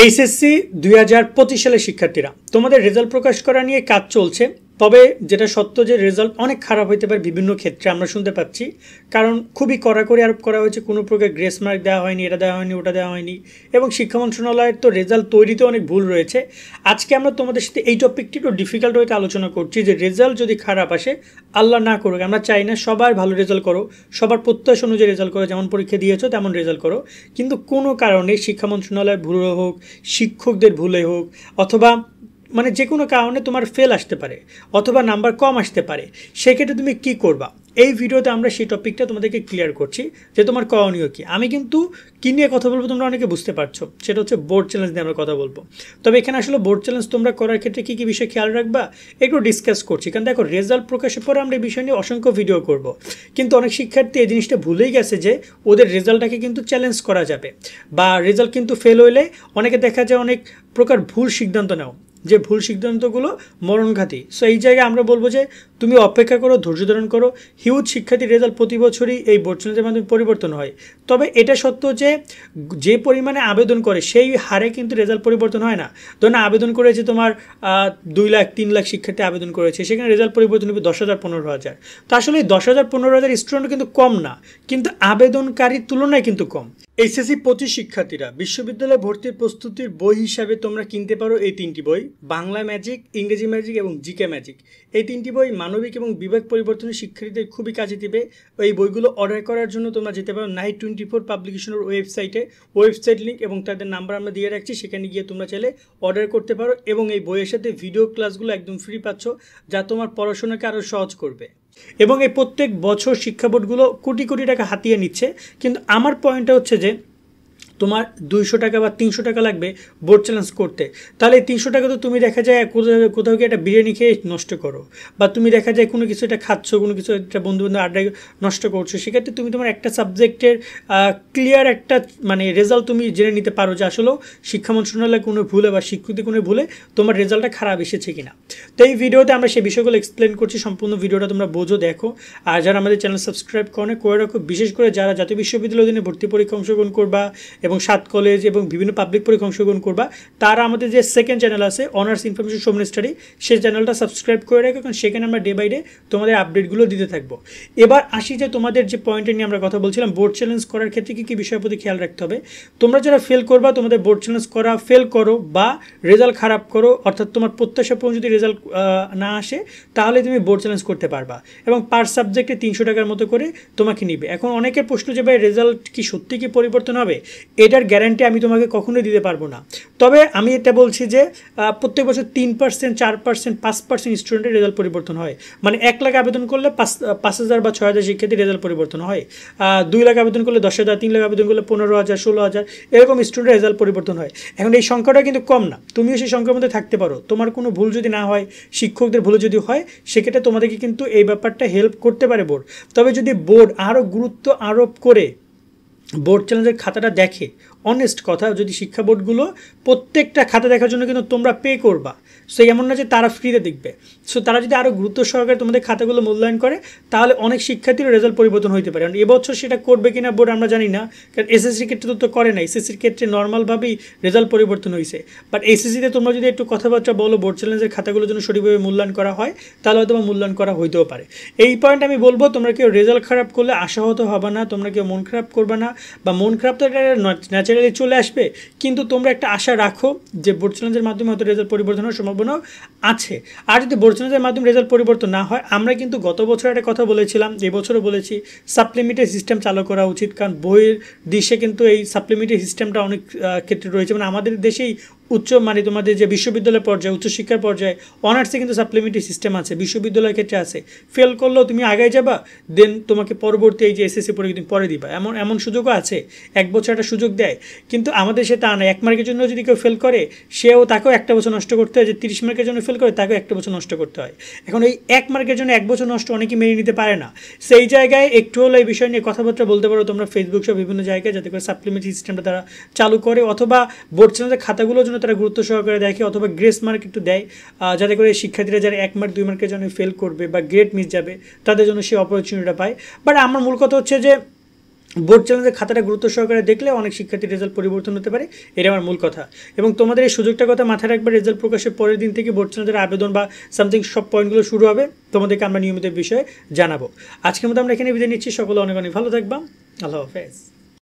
HSC 2025 সালের শিক্ষার্থীরা তোমাদের রেজাল্ট প্রকাশ করা নিয়ে কাজ চলছে। তবে যেটা সত্য যে রেজাল্ট অনেক খারাপ হইতে পারে বিভিন্ন ক্ষেত্রে আমরা শুনতে পাচ্ছি, কারণ খুবই কড়াকড়ি আরোপ করা হয়েছে, কোনো প্রকার গ্রেস মার্ক দেওয়া হয়নি, এটা দেওয়া হয়নি, ওটা দেওয়া হয়নি, এবং শিক্ষা মন্ত্রণালয়ের তো রেজাল্ট তৈরিতে অনেক ভুল রয়েছে। আজকে আমরা তোমাদের সাথে এই টপিকটি একটু ডিফিকাল্ট হইতে আলোচনা করছি যে রেজাল্ট যদি খারাপ আসে, আল্লাহ না করুক, আমরা চাই না সবার ভালো রেজাল্ট করো, সবার প্রত্যাশা অনুযায়ী রেজাল্ট করো, যেমন পরীক্ষা দিয়েছো তেমন রেজাল্ট করো, কিন্তু কোনো কারণে শিক্ষা মন্ত্রণালয়ের ভুলে হোক, শিক্ষকদের ভুলে হোক, অথবা মানে যে কোনো কারণে তোমার ফেল আসতে পারে অথবা নাম্বার কম আসতে পারে, সেক্ষেত্রে তুমি কি করবা? এই ভিডিওতে আমরা সেই টপিকটা তোমাদেরকে ক্লিয়ার করছি যে তোমার করণীয় কী। আমি কিন্তু কী নিয়ে কথা বলবো তোমরা অনেকে বুঝতে পারছো, সেটা হচ্ছে বোর্ড চ্যালেঞ্জ নিয়ে আমরা কথা বলবো। তবে এখানে আসলে বোর্ড চ্যালেঞ্জ তোমরা করার ক্ষেত্রে কী কী বিষয় খেয়াল রাখবা একটু ডিসকাস করছি, কারণ দেখো রেজাল্ট প্রকাশের পরে আমরা এই বিষয় নিয়ে অসংখ্য ভিডিও করব, কিন্তু অনেক শিক্ষার্থী এই জিনিসটা ভুলেই গেছে যে ওদের রেজাল্টটাকে কিন্তু চ্যালেঞ্জ করা যাবে, বা রেজাল্ট কিন্তু ফেল হইলে অনেকে দেখা যায় অনেক প্রকার ভুল সিদ্ধান্ত নাও, যে ভুল সিদ্ধান্তগুলো মরণঘাতী। সো এই জায়গায় আমরা বলবো যে তুমি অপেক্ষা করো, ধৈর্য ধারণ করো। হিউজ শিক্ষার্থীর রেজাল্ট প্রতি বছরই এই বোর্ড চ্যালেঞ্জের মাধ্যমে পরিবর্তন হয়, তবে এটা সত্য যে যে পরিমাণে আবেদন করে সেই হারে কিন্তু রেজাল্ট পরিবর্তন হয় না। ধরুন আবেদন করেছে তোমার 2 লাখ 3 লাখ শিক্ষার্থী আবেদন করেছে, সেখানে রেজাল্ট পরিবর্তন হবে 10,000 15,000। তো আসলে 10,000 15,000 স্টুডেন্ট কিন্তু কম না, কিন্তু আবেদনকারীর তুলনায় কিন্তু কম। এইচএসসি 25 শিক্ষার্থীরা বিশ্ববিদ্যালয়ে ভর্তির প্রস্তুতির বই হিসাবে তোমরা কিনতে পারো এই 3টি বই, বাংলা ম্যাজিক, ইংরেজি ম্যাজিক এবং জিকে ম্যাজিক। এই 3টি বই মানবিক এবং বিভাগ পরিবর্তনের শিক্ষার্থীদের খুবই কাজে দিবে। এই বইগুলো অর্ডার করার জন্য তোমরা যেতে পারো নাইট 24 পাবলিকেশনের ওয়েবসাইটে, ওয়েবসাইট লিঙ্ক এবং তাদের নাম্বার আমরা দিয়ে রাখছি, সেখানে গিয়ে তোমরা চাইলে অর্ডার করতে পারো। এবং এই বইয়ের সাথে ভিডিও ক্লাসগুলো একদম ফ্রি পাচ্ছ, যা তোমার পড়াশোনাকে আরও সহজ করবে। এবং এই প্রত্যেক বছর শিক্ষা বোর্ডগুলো কোটি কোটি টাকা হাতিয়ে নিচ্ছে, কিন্তু আমার পয়েন্টটা হচ্ছে যে তোমার 200 টাকা বা 300 টাকা লাগবে বোর্ড চ্যালেঞ্জ করতে, তাহলে এই 300 টাকা তো তুমি দেখা যায় কোথাও গিয়ে একটা বিরিয়ানি খেয়ে নষ্ট করো, বা তুমি দেখা যায় কোনো কিছু একটা খাচ্ছ, কোনো কিছু একটা বন্ধুবান্ধব আড্ডায় নষ্ট করছো। সেক্ষেত্রে তুমি তোমার একটা সাবজেক্টের ক্লিয়ার একটা মানে রেজাল্ট তুমি জেনে নিতে পারো যে আসলেও শিক্ষা মন্ত্রণালয় কোনো ভুলে বা শিক্ষকদের কোনো ভুলে তোমার রেজাল্টটা খারাপ এসেছে কিনা। তো এই ভিডিওতে আমরা সেই বিষয়গুলো এক্সপ্লেন করছি, সম্পূর্ণ ভিডিওটা তোমরা বোঝো, দেখো। আর যারা আমাদের চ্যানেল সাবস্ক্রাইব করে রাখো, বিশেষ করে যারা জাতীয় বিশ্ববিদ্যালয় দিনে ভর্তি পরীক্ষা অংশগ্রহণ করবা এবং 7 কলেজ এবং বিভিন্ন পাবলিক পরীক্ষা অংশগ্রহণ করবা, তারা আমাদের যে সেকেন্ড চ্যানেল আছে অনার্স ইনফরমেশন সোমন স্টাডি, সেই চ্যানেলটা সাবস্ক্রাইব করে রাখো, কারণ সেখানে আমরা ডে বাই ডে তোমাদের আপডেটগুলো দিতে থাকবো। এবার আসি যে তোমাদের যে পয়েন্টে নিয়ে আমরা কথা বলছিলাম, বোর্ড চ্যালেঞ্জ করার ক্ষেত্রে কী কী বিষয়ের প্রতি খেয়াল রাখতে হবে। তোমরা যারা ফেল করবা, তোমাদের বোর্ড চ্যালেঞ্জ করা ফেল করো বা রেজাল্ট খারাপ করো, অর্থাৎ তোমার প্রত্যাশা পূরণ যদি রেজাল্ট না আসে, তাহলে তুমি বোর্ড চ্যালেঞ্জ করতে পারবা, এবং পার সাবজেক্টে 300 টাকার মতো করে তোমাকে নিবে। এখন অনেকের প্রশ্ন যে ভাই রেজাল্ট কি সত্যি কি পরিবর্তন হবে, এটার গ্যারান্টি আমি তোমাকে কখনোই দিতে পারবো না। তবে আমি এটা বলছি যে প্রত্যেক বছর 3%, 4%, 5% স্টুডেন্টের রেজাল্ট পরিবর্তন হয়। মানে 1 লাখ আবেদন করলে 5,000 বা 6,000 শিক্ষার্থীর রেজাল্ট পরিবর্তন হয়। 2 লাখ আবেদন করলে 10,000, 3 লাখ আবেদন করলে 15,000, 16,000, এরকম স্টুডেন্টের রেজাল্ট পরিবর্তন হয়। এখন এই সংখ্যাটা কিন্তু কম না, তুমিও সেই সংখ্যার মধ্যে থাকতে পারো। তোমার কোনো ভুল যদি না হয়, শিক্ষকদের ভুল যদি হয়, সেক্ষেত্রে তোমাদেরকে কিন্তু এই ব্যাপারটা হেল্প করতে পারে বোর্ড। তবে যদি বোর্ড আরও গুরুত্ব আরোপ করে বোর্ড চ্যালেঞ্জের খাতাটা দেখে, অনেস্ট কথা, যদি শিক্ষা বোর্ডগুলো প্রত্যেকটা খাতা দেখার জন্য কিন্তু তোমরা পে করবা, সো এমন না যে তারা ফ্রিতে দেখবে। সো তারা যদি আরও গুরুত্ব সহকারে তোমাদের খাতাগুলো মূল্যায়ন করে, তাহলে অনেক শিক্ষার্থীর রেজাল্ট পরিবর্তন হতে পারে। কারণ এবছর সেটা করবে কিনা বোর্ড আমরা জানি না, কারণ এসএসসির ক্ষেত্রে তো করে না, এসএসসির ক্ষেত্রে নর্মালভাবেই রেজাল্ট পরিবর্তন হয়েছে। বাট এসএসসিতে তোমরা যদি একটু কথাবার্তা বলো বোর্ড চ্যালেঞ্জের খাতাগুলোর জন্য সঠিকভাবে মূল্যায়ন করা হয়, তাহলে হয়তো মূল্যায়ন করা হইতেও পারে। এই পয়েন্ট আমি বলবো, তোমরা কেউ রেজাল্ট খারাপ করলে আশাহত হবে না, তোমরা কেউ মন খারাপ করবে না, বা মন খারাপ তো এটা ন্যাচারালি চলে আসবে, কিন্তু তোমরা একটা আশা রাখো যে বোর্ড চ্যালেঞ্জের মাধ্যমে হয়তো রেজাল্ট পরিবর্তন হওয়ার সম্ভাবনা আছে। আর যদি বোর্ড চ্যালেঞ্জের মাধ্যমে রেজাল্ট পরিবর্তন না হয়, আমরা কিন্তু গত বছর একটা কথা বলেছিলাম, এবছরও বলেছি, সাপ্লিমেন্টারি সিস্টেম চালু করা উচিত, কারণ বইয়ের দেশে কিন্তু এই সাপ্লিমেন্টারি সিস্টেমটা অনেক ক্ষেত্রে রয়েছে। মানে আমাদের দেশেই মানে তোমাদের যে বিশ্ববিদ্যালয় পর্যায়ে, উচ্চশিক্ষার পর্যায়ে অনার্সে কিন্তু সাপ্লিমেন্টারি সিস্টেম আছে, বিশ্ববিদ্যালয়ের ক্ষেত্রে আছে। ফেল করলেও তুমি আগায় যাবা, দেন তোমাকে পরবর্তী এই যে এসএসসি পরীক্ষা তুমি পরে দিবা, এমন সুযোগও আছে। 1 বছর একটা সুযোগ দেয়, কিন্তু আমাদের সে তা না। 1 মার্কের জন্য যদি কেউ ফেল করে, তাকেও 1 বছর নষ্ট করতে হয়। যে 30 মার্কের জন্য ফেল করে, তাকেও 1 বছর নষ্ট করতে হয়। এখন এই 1 মার্কের জন্য 1 বছর নষ্ট অনেকেই মেনে নিতে পারে না। সেই জায়গায় একটু হলো এই বিষয় নিয়ে কথাবার্তা বলতে পারো তোমরা ফেসবুক সহ বিভিন্ন জায়গায়, যাতে করে সাপ্লিমেন্টারি সিস্টেমটা তারা চালু করে, অথবা বোর্ড চ্যালেঞ্জের খাতাগুলোর জন্য তারা গুরুত্ব সহকারে দেখে, অথবা গ্রেস মার্ক একটু দেয়, যাতে করে শিক্ষার্থীরা যারা 1 মার্ক 2 মার্কের জন্য ফেল করবে বা গ্রেড মিস যাবে, তাদের জন্য সেই অপরচুনিটিটা পায়। বাট আমার মূল কথা হচ্ছে যে বোর্ড চ্যালেঞ্জের খাতাটা গুরুত্ব সহকারে দেখলে অনেক শিক্ষার্থীর রেজাল্ট পরিবর্তন হতে পারে, এটা আমার মূল কথা। এবং তোমাদের এই সুযোগটার কথা মাথায় রাখবে, রেজাল্ট প্রকাশের পরের দিন থেকে বোর্ড চ্যালেঞ্জের আবেদন বা সামথিং সব পয়েন্টগুলো শুরু হবে, তোমাদেরকে আমরা নিয়মিত বিষয়ে জানাবো। আজকের মতো আমরা এখানে বিদায় নিচ্ছি, সকলে অনেক অনেক ভালো থাকবা, আল্লাহ হাফেজ।